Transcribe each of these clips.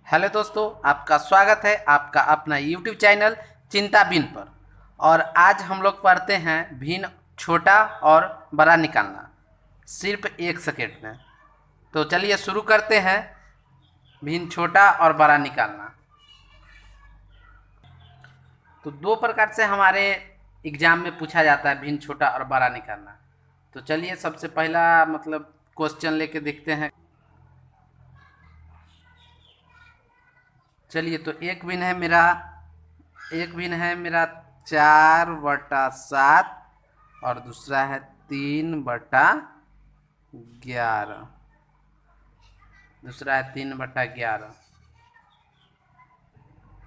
Hello दोस्तों, आपका स्वागत है आपका अपना YouTube चैनल चिंता भिन्न पर। और आज हम लोग पढ़ते हैं भिन्न छोटा और बड़ा निकालना सिर्फ 1 सेकेंड में। तो चलिए शुरू करते हैं भिन्न छोटा और बड़ा निकालना। तो 2 प्रकार से हमारे एग्जाम में पूछा जाता है भिन्न छोटा और बड़ा निकालना। तो चलिए सबसे पहला क्वेश्चन लेके देखते हैं। चलिए, तो एक भिन्न है मेरा 4/7 और दूसरा है 3/11। दूसरा है 3/11।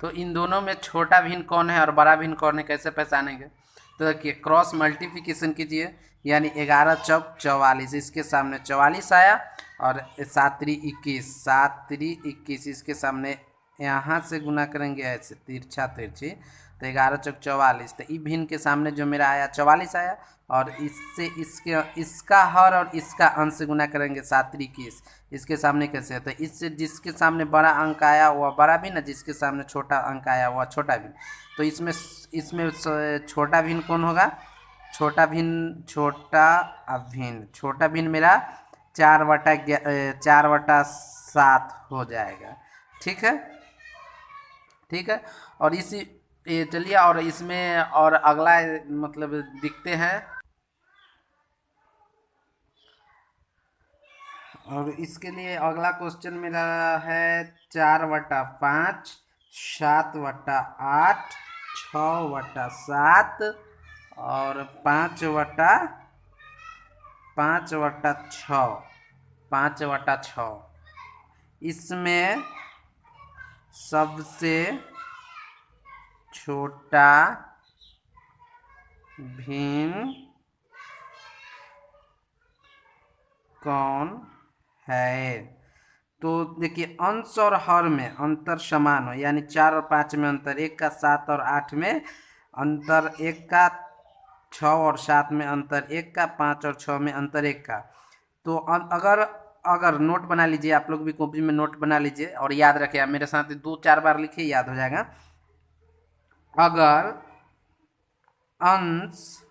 तो इन दोनों में छोटा भिन्न कौन है और बड़ा भिन्न कौन है, कैसे पहचानेंगे? तो देखिए, क्रॉस मल्टीप्लिकेशन कीजिए, यानी 11 चौक 44, इसके सामने 44 आया और 7 3 21, 7 3 21, इसके सामने यहाँ से गुना करेंगे ऐसे तिरछा तिरछी, तो 11 चौक 44। तो ई भिन्न के सामने जो मेरा आया 44 आया, और इससे इसका हर और इसका अंश से गुना करेंगे 7 3 21, इसके सामने कैसे है? तो इससे जिसके सामने बड़ा अंक आया वह बड़ा भिन्न, जिसके सामने छोटा अंक आया वह छोटा भिन्न। तो इसमें छोटा भिन्न कौन होगा? छोटा भिन्न मेरा 4/7 हो जाएगा। ठीक है। और चलिए, और इसमें और अगला दिखते हैं। और इसके लिए अगला क्वेश्चन मेरा है 4/5, 7/8, 6/7 और 5/6। इसमें सबसे छोटा भिन्न कौन है? तो देखिए, अंश और हर में अंतर समान हो, यानी 4 और 5 में अंतर 1 का, 7 और 8 में अंतर 1 का, 6 और 7 में अंतर 1 का, 5 और 6 में अंतर 1 का। तो अगर नोट बना लीजिए, आप लोग भी कॉपी में नोट बना लीजिए और याद रखिए। मेरे साथ 2-4 बार लिखिए, याद हो जाएगा। अगर अंश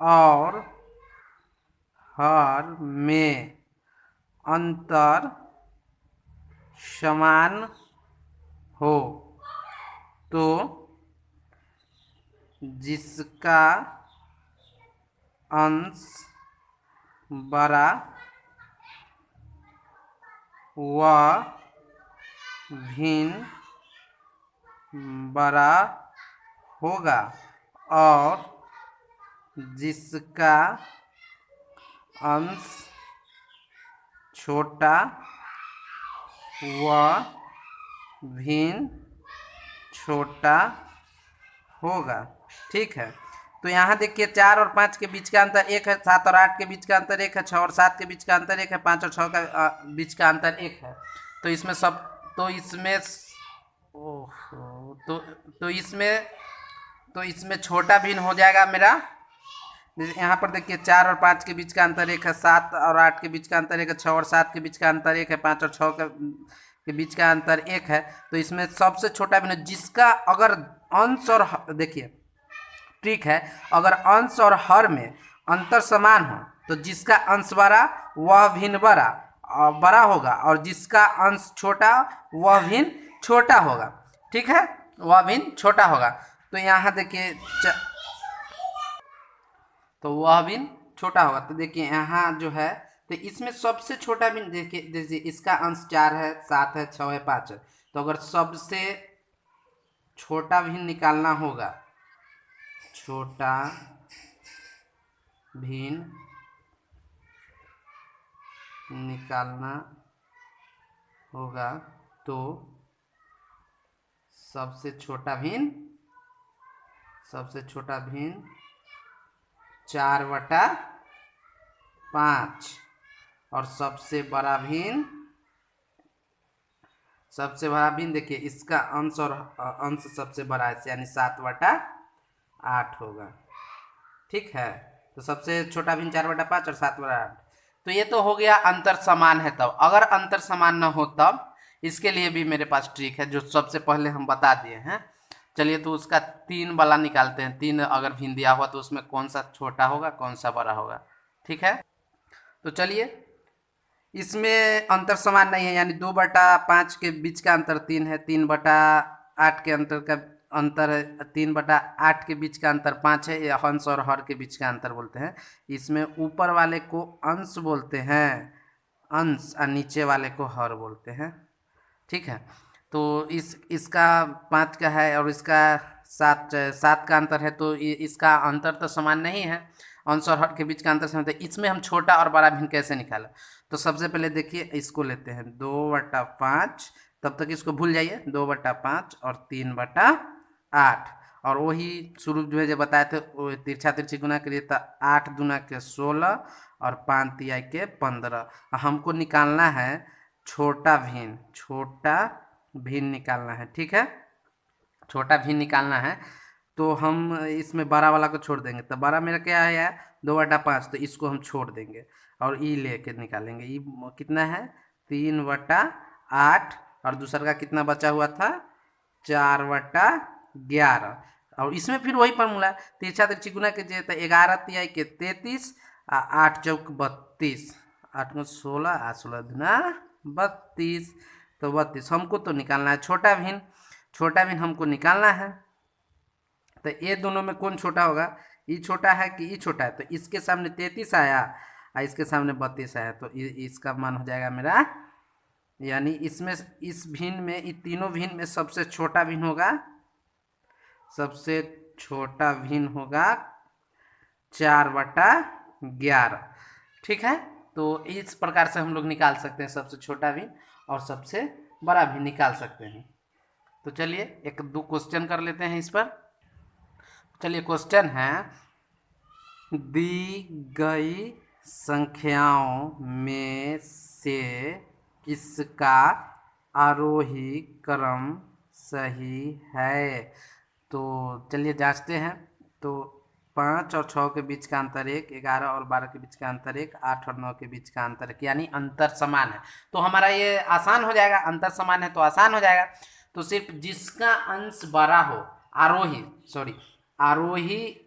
और हर में अंतर समान हो तो जिसका अंश बड़ा वह भिन्न बड़ा होगा, और जिसका अंश छोटा वह भिन्न छोटा होगा। ठीक है। तो यहाँ देखिए, 4 और 5 के बीच का अंतर 1 है, 7 और 8 के बीच का अंतर 1 है, 6 और 7 के बीच का अंतर 1 है, 5 और 6 का बीच का अंतर 1 है। तो इसमें इसमें छोटा भिन्न हो जाएगा मेरा। यहाँ पर देखिए, 4 और 5 के बीच का अंतर 1 है, 7 और 8 के बीच का अंतर 1 है, 6 और 7 के बीच का अंतर 1 है, 5 और 6 के बीच का अंतर 1 है। तो इसमें सबसे छोटा भिन्न जिसका अगर अंश और देखिए, ठीक है, अगर अंश और हर में अंतर समान हो तो जिसका अंश बड़ा वह भिन्न बड़ा होगा, और जिसका अंश छोटा वह भिन्न छोटा होगा। ठीक है, वह भिन्न छोटा होगा। तो यहाँ देखिए, तो वह भिन्न छोटा होगा। तो देखिए यहाँ जो है, तो इसमें सबसे छोटा भिन्न देखिए, इसका अंश 4 है, 7 है, 6 है, 5 है। तो अगर सबसे छोटा भिन्न निकालना होगा, छोटा भिन्न निकालना होगा, तो सबसे छोटा भिन्न 4/5 और सबसे बड़ा भिन्न देखिए, इसका अंश और अंश सबसे बड़ा है, यानी 7/8 होगा। ठीक है। तो सबसे छोटा भिन्न 4/5 और 7/8। तो ये तो हो गया अंतर समान है। तब अगर अंतर समान न हो तब इसके लिए भी मेरे पास ट्रिक है जो सबसे पहले हम बता दिए हैं। चलिए तो उसका 3 वाला निकालते हैं। 3 अगर भिन्न दिया हुआ तो उसमें कौन सा छोटा होगा कौन सा बड़ा होगा, ठीक है। तो चलिए, इसमें अंतर समान नहीं है, यानी 2/5 के बीच का अंतर 3 है, 3/8 के अंतर है, 3/8 के बीच का अंतर 5 है। या अंश और हर के बीच का अंतर बोलते हैं। इसमें ऊपर वाले को अंश बोलते हैं, अंश, और नीचे वाले को हर बोलते हैं, ठीक है। तो इसका 5 का है और इसका 7 का अंतर है, तो इसका अंतर तो समान नहीं है, अंश और हर के बीच का अंतर समान है। इसमें हम छोटा और बड़ा भिन्न कैसे निकालें? तो सबसे पहले देखिए, इसको लेते हैं 2/5, तब तक इसको भूल जाइए, 2/5 और 3/8, और वही शुरू जो है जो बताए थे वो तिरछा तिरछी गुना करिए तो 8 दूना के 16 और 5 तिहाई के 15। हमको निकालना है छोटा भिन्न निकालना है, ठीक है। छोटा भिन्न निकालना है तो हम इसमें बड़ा वाला को छोड़ देंगे, तो बड़ा मेरा क्या है 2/5, तो इसको हम छोड़ देंगे और ई लेके निकालेंगे। ई कितना है 3/8, और दूसरा का कितना बचा हुआ था 4/11, और इसमें फिर वही फॉर्मूला तिरछा तिरछी गुना कीजिए तो 11 तिहाई के 33, 8 चौक 32, 8 में 16, 8 16 दूना 32, तो 32 हमको तो निकालना है छोटा भिन्न हमको निकालना है। तो ये दोनों में कौन छोटा होगा, ई छोटा है कि ई छोटा है? तो इसके सामने 33 आया और इसके सामने 32 आया, तो इसका मान हो जाएगा मेरा, यानी इसमें इस भिन्न में, इन तीनों भिन्न में सबसे छोटा भिन्न होगा, 4/11, ठीक है। तो इस प्रकार से हम लोग निकाल सकते हैं सबसे छोटा भिन्न और सबसे बड़ा भिन्न निकाल सकते हैं। तो चलिए एक दो क्वेश्चन कर लेते हैं इस पर। चलिए क्वेश्चन है, दी गई संख्याओं में से किसका आरोही क्रम सही है? तो चलिए जांचते हैं। तो 5 और 6 के बीच का अंतर 1, 11 और 12 के बीच का अंतर 1, 8 और 9 के बीच का अंतर 1, यानी अंतर समान है। तो हमारा ये आसान हो जाएगा, अंतर समान है तो आसान हो जाएगा। तो सिर्फ जिसका अंश बड़ा हो, आरोही आरोही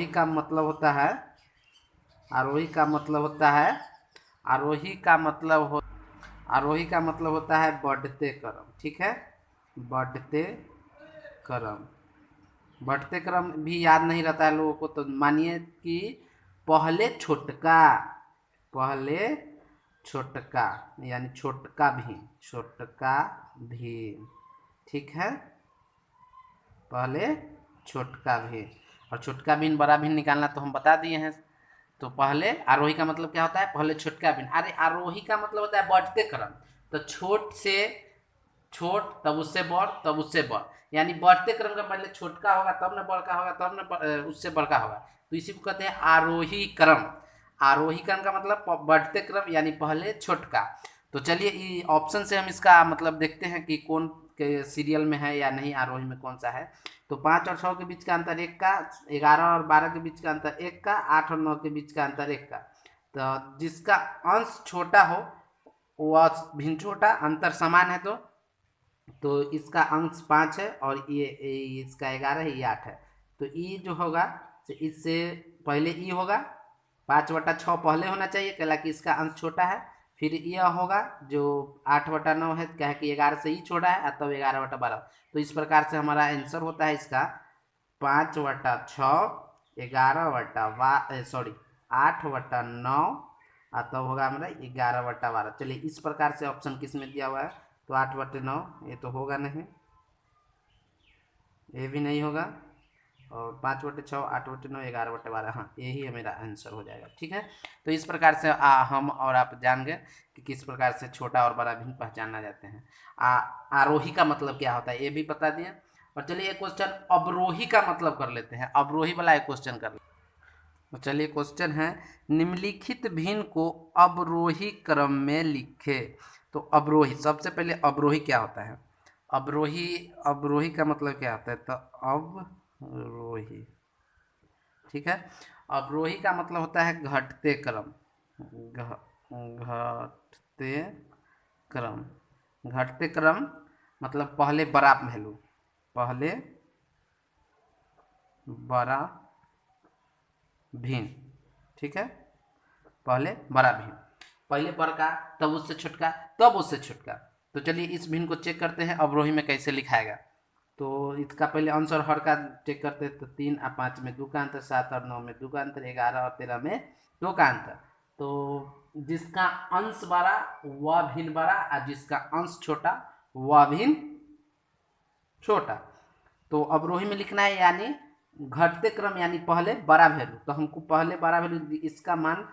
का मतलब होता है, बढ़ते क्रम, ठीक है। बढ़ते क्रम भी याद नहीं रहता है लोगों को, तो मानिए कि पहले छोटका यानी छोटका भी, ठीक है। पहले छोटका भी, और छोटका भिन्न बड़ा भिन्न निकालना तो हम बता दिए हैं। तो पहले आरोही का मतलब क्या होता है, पहले छोटका भिन्न। अरे आरोही का मतलब होता है बढ़ते क्रम, तो छोट से छोट, तब उससे बढ़, तब उससे बढ़, यानी बढ़ते क्रम का पहले छोटका होगा तब न बड़का होगा, तब न उससे बड़का होगा। तो इसी को कहते हैं आरोही क्रम का मतलब बढ़ते क्रम, यानी पहले छोटका। तो चलिए ऑप्शन से हम इसका मतलब देखते हैं कि कौन के सीरियल में है या नहीं, आरोही में कौन सा है। तो 5 और 6 के बीच का अंतर 1 का, 11 और 12 के बीच का अंतर 1 का, 8 और 9 के बीच का अंतर 1 का। तो जिसका अंश छोटा हो वह भिन्न छोटा, अंतर समान है तो इसका अंश 5 है और ये इसका 11 है, ये 8 है। तो ई जो होगा तो इससे पहले ई होगा, 5/6 पहले होना चाहिए क्या कि इसका अंश छोटा है। फिर यह होगा जो 8/9 है, क्या है कि 11 से ही छोड़ा है, तब 11/12। तो इस प्रकार से हमारा आंसर होता है इसका 5/6, 8/9, तब होगा हमारा 11/12। चलिए इस प्रकार से ऑप्शन किस में दिया हुआ है, तो 8/9 ये तो होगा नहीं, ये भी नहीं होगा, और 5/6, 8/9, 11/12, हाँ यही है मेरा आंसर हो जाएगा, ठीक है। तो इस प्रकार से हम और आप जान गए कि किस प्रकार से छोटा और बड़ा भिन्न पहचाना जाते हैं। आरोही का मतलब क्या होता है ये भी बता दिए। और चलिए एक क्वेश्चन अवरोही का मतलब कर लेते हैं, अवरोही वाला एक क्वेश्चन कर लेते हैं। तो चलिए क्वेश्चन है, निम्नलिखित भिन्न को अवरोही क्रम में लिखे। तो अवरोही, सबसे पहले अवरोही क्या होता है? अवरोही का मतलब क्या होता है? तो अवरोही ठीक है। अवरोही का मतलब होता है घटते क्रम, घटते क्रम, घटते क्रम मतलब पहले बड़ा वैल्यू, पहले बड़ा भिन्न, ठीक है, पहले बड़ा भिन्न, पहले बड़का तब उससे छोटका तब उससे छोटका। तो चलिए इस भिन्न को चेक करते हैं अवरोही में कैसे लिखाएगा। तो इसका पहले अंश और हर का चेक करते हैं। तो 3 और 5 में 2 का अंतर, 7 और 9 में 2 का अंतर, 11 और 13 में 2 का अंतर। तो जिसका अंश बड़ा वह भिन्न बड़ा और जिसका अंश छोटा वह भिन्न छोटा। तो अवरोही में लिखना है यानी घटते क्रम यानी पहले बड़ा वैल्यू। तो हमको पहले बड़ा वैल्यू, इसका मान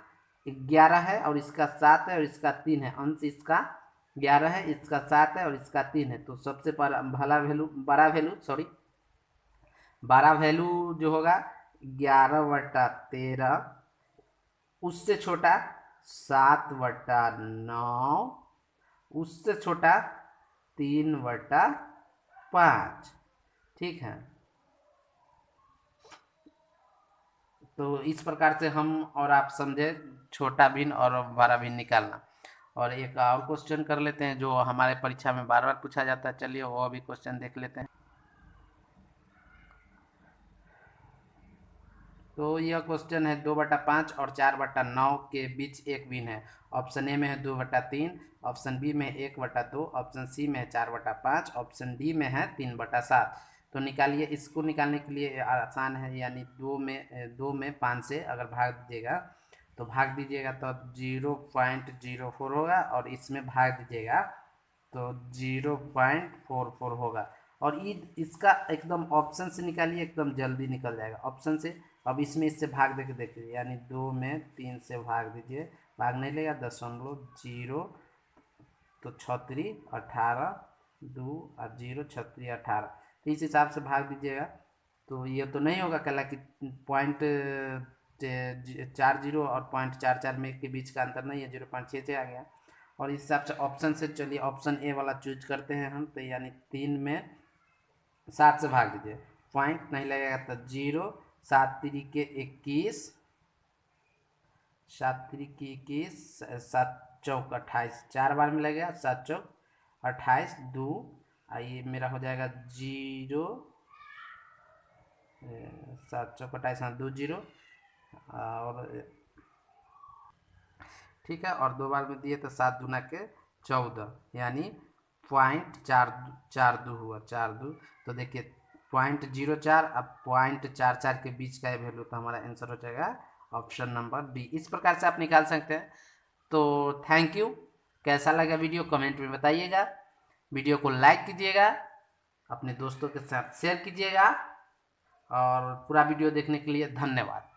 11 है और इसका 7 है और इसका 3 है, अंश इसका 11 है, इसका 7 है और इसका 3 है। तो सबसे बड़ा वैल्यू जो होगा 11/13, उससे छोटा 7/9, उससे छोटा 3/5, ठीक है। तो इस प्रकार से हम और आप समझे छोटा भिन्न और बड़ा भिन्न निकालना। और एक और क्वेश्चन कर लेते हैं जो हमारे परीक्षा में बार बार पूछा जाता है, चलिए वो अभी क्वेश्चन देख लेते हैं। तो यह क्वेश्चन है 2/5 और 4/9 के बीच एक भिन्न है। ऑप्शन ए में है 2/3, ऑप्शन बी में 1/2, ऑप्शन सी में है 4/5, ऑप्शन डी में है 3/7। तो निकालिए। इसको निकालने के लिए आसान है, यानी 2 में 5 से अगर भाग दीजिएगा तो भाग दीजिएगा तो 0.04 होगा और इसमें भाग दीजिएगा तो 0.44 होगा। और इसका एकदम ऑप्शन से निकालिए, एकदम जल्दी निकल जाएगा ऑप्शन से। अब इसमें इससे भाग देके देखिए, यानी 2 में 3 से भाग दीजिए, भाग नहीं लेगा 0.0, तो 36 18, 2 और 0 36 18। तो इस हिसाब से भाग दीजिएगा। तो ये तो नहीं होगा कला कि 0.40 और 0.44 में के बीच का अंतर नहीं है, 0.66 आ गया। और इस हिसाब से ऑप्शन से, चलिए ऑप्शन ए वाला चूज करते हैं हम। तो यानी 3 में 7 से भाग दीजिए, पॉइंट नहीं लगेगा तो 0, 7 3 21, 7 3 21, 7 चौक 28, 4 बार में लगेगा, 7 चौक 28, 2 ये मेरा हो जाएगा 0, 7 चौक 28, हाँ 2 0 और ठीक है। और 2 बार में दिए तो 7 दूना के 14, यानी 0.42 हुआ, 42। तो देखिए 0.04 अब 0.44 के बीच का वैल्यू, तो हमारा आंसर हो जाएगा ऑप्शन नंबर बी। इस प्रकार से आप निकाल सकते हैं। तो थैंक यू। कैसा लगा वीडियो कमेंट में बताइएगा, वीडियो को लाइक कीजिएगा, अपने दोस्तों के साथ शेयर कीजिएगा और पूरा वीडियो देखने के लिए धन्यवाद।